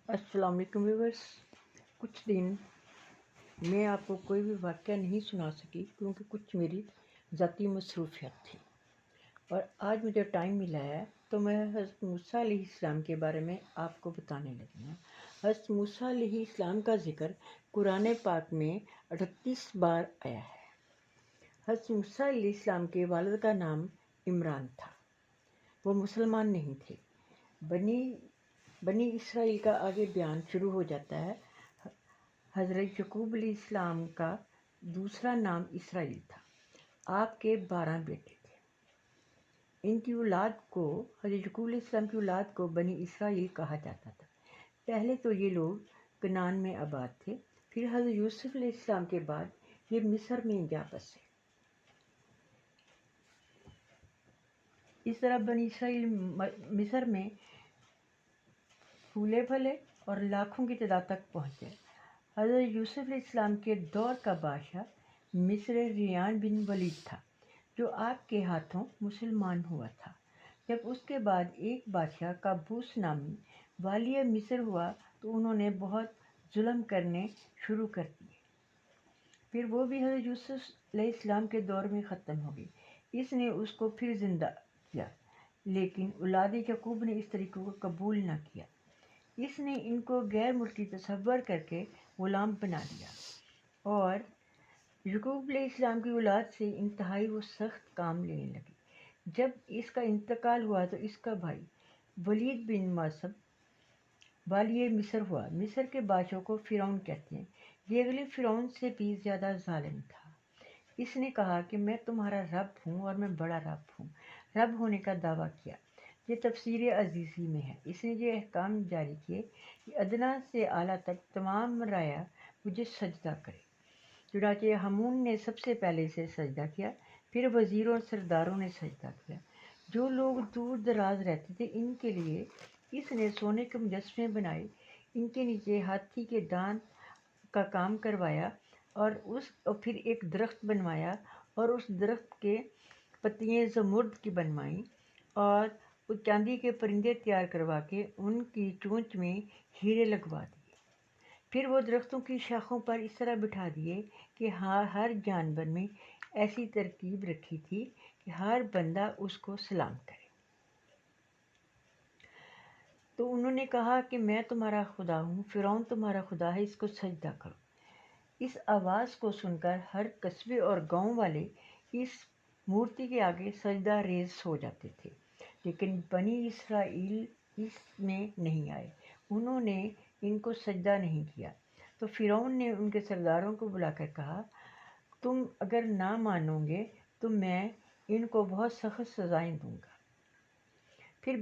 अस्सलाम वालेकुम व्यूअर्स। कुछ दिन मैं आपको कोई भी वाक़या नहीं सुना सकी क्योंकि कुछ मेरी ज़ाती मसरूफ़ियत थी, और आज मुझे टाइम मिला है तो मैं हज़रत मूसा अलैहिस्सलाम के बारे में आपको बताने लगी हूँ। हज़रत मूसा अलैहिस्सलाम का ज़िक्र कुरान पाक में 38 बार आया है। हज़रत मूसा अलैहिस्सलाम के वालिद का नाम इमरान था। वो मुसलमान नहीं थे। बनी इसराइल का आगे बयान शुरू हो जाता है। हज़रत यकूब अलैहिस्सलाम का दूसरा नाम इसराइल था। आपके 12 बेटे थे। इनकी औलाद को, हज़रत यकूब अलैहिस्सलाम की औलाद को बनी इसराइल कहा जाता था। पहले तो ये लोग कनान में आबाद थे, फिर हज़रत यूसुफ अलैहिस्सलाम के बाद ये मिस्र में जा बसे। इस तरह बनी इसराइल मिस्र में फूले फले और लाखों की तादाद तक पहुँचे। हज़रत यूसुफ अलैहिस्सलाम के दौर का बादशाह मिस्र रियान बिन वलीद था, जो आपके हाथों मुसलमान हुआ था। जब उसके बाद एक बादशाह काबूस नामी वालिय मिस्र हुआ तो उन्होंने बहुत जुल्म करने शुरू कर दिए। फिर वो भी हज़रत यूसुफ अलैहिस्सलाम के दौर में ख़त्म हो गई। इसने उसको फिर ज़िंदा किया, लेकिन औलाद याकूब ने इस तरीक़े को कबूल न किया। इसने इनको गैर मुल्की तसव्वुर करके ग़ुलाम बना दिया, और याकूब अलैहिस्सलाम की औलाद से इंतहाई वो सख्त काम लेने लगी। जब इसका इंतकाल हुआ तो इसका भाई वलीद बिन मसब वालिय मिस्र हुआ। मिस्र के बादशाह को फ़िरौन कहते हैं। ये अगले फ़िरौन से भी ज़्यादा ज़ालिम था। इसने कहा कि मैं तुम्हारा रब हूँ और मैं बड़ा रब हूँ। रब होने का दावा किया। ये तफसीर अजीज़ी में है। इसने ये अहकाम जारी किए कि अदना से आला तक तमाम राया मुझे सजदा करे। चुनांचे हामून ने सबसे पहले से सजदा किया, फिर वज़ीरों और सरदारों ने सजदा किया। जो लोग दूर दराज रहते थे, इनके लिए इसने सोने के मुजस्समे बनाए, इनके नीचे हाथी के दांत का काम करवाया, और फिर एक दरख्त बनवाया और उस दरख्त के पत्तियाँ ज़मुर्द की बनवाई, और चांदी के परिंदे तैयार करवा के उनकी चोंच में हीरे लगवा दिए। फिर वो दरख्तों की शाखों पर इस तरह बिठा दिए कि हर जानवर में ऐसी तरकीब रखी थी कि हर बंदा उसको सलाम करे। तो उन्होंने कहा कि मैं तुम्हारा खुदा हूँ, फ़िरौन तुम्हारा खुदा है, इसको सजदा करो। इस आवाज़ को सुनकर हर कस्बे और गांव वाले इस मूर्ति के आगे सजदा रेज़ हो जाते थे, लेकिन बनी इसराइल इसमें नहीं आए। उन्होंने इनको सजदा नहीं किया। तो फ़िरौन ने उनके सरदारों को बुलाकर कहा, तुम अगर ना मानोगे तो मैं इनको बहुत सख्त सज़ाएं दूंगा। फिर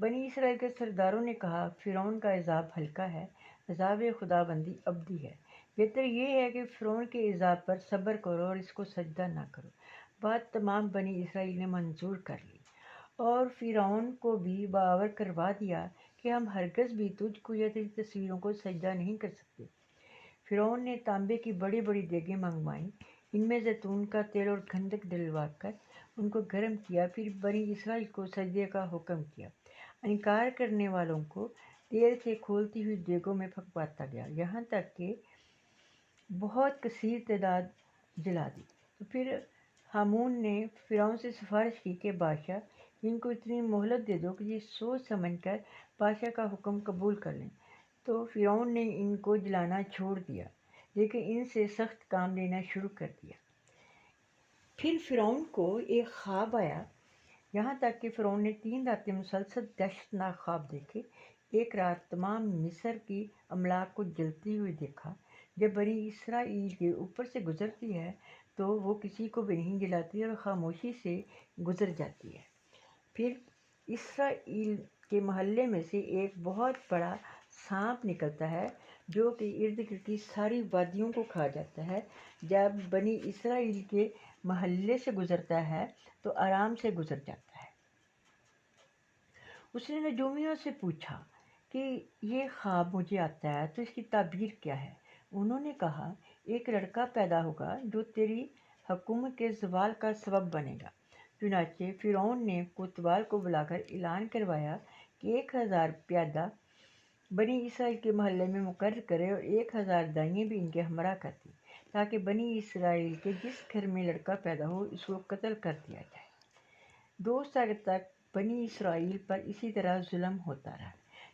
बनी इसराइल के सरदारों ने कहा, फ़िरौन का इज़ाब हल्का है, इज़ाब खुदाबंदी अब्दी है। बेहतर ये है कि फ़िरौन के इज़ाब पर सब्र करो और इसको सजदा ना करो। बात तमाम बनी इसराइल ने मंजूर कर ली, और फ़िरौन को भी बावर करवा दिया कि हम हरगज़ भी तुझको या तेरी तस्वीरों को सजदा नहीं कर सकते। फ़िरौन ने तांबे की बड़ी बड़ी देगें मंगवाईं, इनमें जैतून का तेल और गंधक डलवा कर उनको गर्म किया। फिर बनी इसराइल को सजदे का हुक्म किया। इनकार करने वालों को तेल से खोलती हुई देगों में फंकवाता गया, यहाँ तक कि बहुत कसीर तादाद जला दी। तो फिर हामून ने फ़िरौन से सिफारिश की कि बादशाह, इनको इतनी मोहलत दे दो कि ये सोच समझ कर बादशाह का हुक्म कबूल कर लें। तो फ़िरौन ने इनको जलाना छोड़ दिया, लेकिन इनसे सख्त काम लेना शुरू कर दिया। फिर फ़िरौन को एक ख्वाब आया, यहाँ तक कि फ़िरौन ने 3 रातें मुसलसल दहशतनाक ख्वाब देखे। एक रात तमाम मिस्र की अमलाक को जलती हुई देखा। जब बनी इसराइल के ऊपर से गुजरती है तो वो किसी को भी नहीं जलाती और ख़ामोशी से गुजर जाती है। फिर इसराइल के महल्ले में से एक बहुत बड़ा सांप निकलता है, जो कि इर्द गिर्द की सारी वादियों को खा जाता है। जब बनी इसराइल के महल्ले से गुजरता है तो आराम से गुजर जाता है। उसने नजूमियों से पूछा कि ये ख्वाब मुझे आता है तो इसकी ताबीर क्या है। उन्होंने कहा, एक लड़का पैदा होगा जो तेरी हुकूमत के ज़वाल का सबब बनेगा। चुनांचे फ़िरौन ने कोतवाल को बुलाकर ऐलान करवाया कि 1000 प्यादा بنی اسرائیل کے محلے میں مقرر کرے اور 1000 دائیں بھی ان کے ہمراہ کرتی، تاکہ بنی اسرائیل کے جس گھر میں لڑکا پیدا ہو اس کو قتل کر دیا جائے۔ 2 سال تک بنی اسرائیل پر اسی طرح ظلم ہوتا رہا۔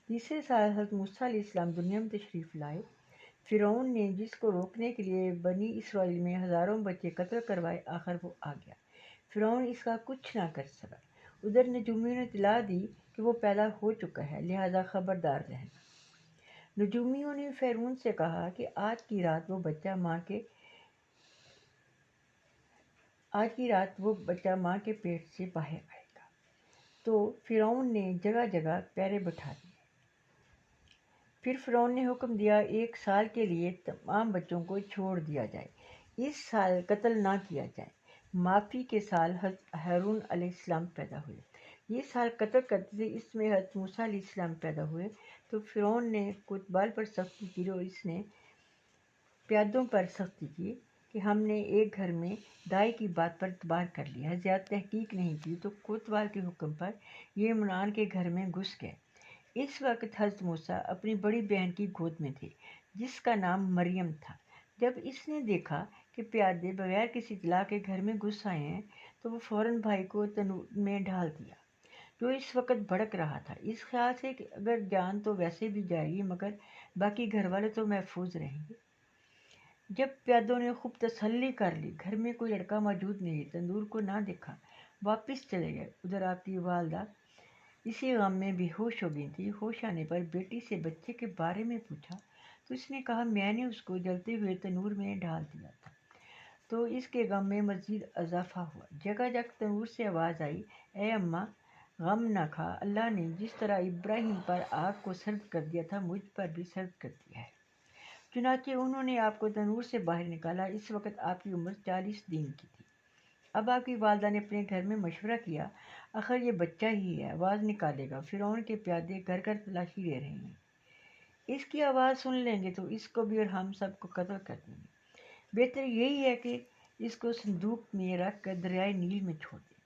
تیسرے سال حضرت موسیٰ علیہ السلام دنیا میں تشریف لائے۔ فرعون نے جس کو روکنے کے لیے بنی اسرائیل میں ہزاروں بچے قتل کروائے، آخر وہ آ گیا۔ فرعون اس کا کچھ نہ کر سکا۔ ادھر نجومیوں نے اطلاع دی کہ وہ پیدا ہو چکا ہے، لہذا خبردار رہنا۔ نجومیوں نے فرعون سے کہا کہ آج کی رات وہ بچہ ماں کے پیٹ سے باہر آئے گا۔ تو فرعون نے جگہ جگہ پہرے بٹھا دیے۔ پھر فرعون نے حکم دیا 1 سال کے لیے تمام بچوں کو چھوڑ دیا جائے، اس سال قتل نہ کیا جائے۔ معافی کے سال حضرت ہارون علیہ السلام پیدا ہوئے۔ یہ سال قتل کرتے تھے، اس میں حضرت موسیٰ علیہ السلام پیدا ہوئے۔ تو فرعون نے کوتوال پر سختی کی اور اس نے پیادوں پر سختی کی کہ ہم نے ایک گھر میں دائی کی بات پر اعتبار کر لیا، زیادہ تحقیق نہیں کی، تو کوتوال کے حکم پر یہ عمران کے گھر میں گھس گئے۔ اس وقت حضرت موسیٰ اپنی بڑی بہن کی گود میں تھے جس کا نام مریم تھا۔ جب اس نے دیکھا کہ پیادے بغیر کسی اطلاع کے گھر میں گھس آئے ہیں تو وہ فوراً بھائی کو تنور میں ڈال دیا، جو اس وقت بھڑک رہا تھا، اس خیال سے کہ اگر جان تو ویسے بھی جائے گی مگر باقی گھر والے تو محفوظ رہیں گے۔ جب پیادوں نے خوب تسلی کر لی، گھر میں کوئی لڑکا موجود نہیں، تندور کو نہ دیکھا، واپس چلے گئے۔ ادھر آپ کی والدہ اسی غم میں بے ہوش ہو گئی تھی۔ ہوش آنے پر بیٹی سے بچے کے بارے میں پوچھا تو اس نے کہا میں نے اس کو جلتے ہوئے تنور میں ڈال دیا تھا۔ تو اس کے غم میں مزید اضافہ ہوا۔ جگہ جگہ تنور سے آواز آئی، اے اماں غم نہ کھا، اللہ نے جس طرح ابراہیم پر آگ کو سرد کر دیا تھا مجھ پر بھی سرد کر دیا ہے۔ چنانچہ انہوں نے آپ کو تنور سے باہر نکالا۔ اس وقت آپ کی عمر 40 دن کی تھی۔ اب آپ کی والدہ نے اپنے گھر میں مشورہ کیا، آخر یہ بچہ ہی ہے، آواز نکالے گا، فرعون کے پیادے گھر گھر تلاشی لے رہے ہیں، اس کی آواز سن لیں گے تو اس کو بھی اور ہم سب کو قتل کر دیں گے۔ بہتر یہی ہے کہ اس کو صندوق میں رکھ کر دریائے نیل میں چھوڑ دیں،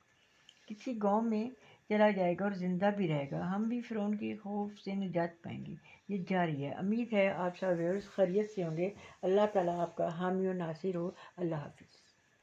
کسی گاؤں میں چلا جائے گا اور زندہ بھی رہے گا، ہم بھی فرعون کے خوف سے نجات پائیں گے۔ یہ جاری ہے۔ امید ہے آپ سب ویورز خیریت سے ہوں گے۔ اللہ تعالیٰ آپ کا حامی و ناصر ہو۔ اللہ حافظ۔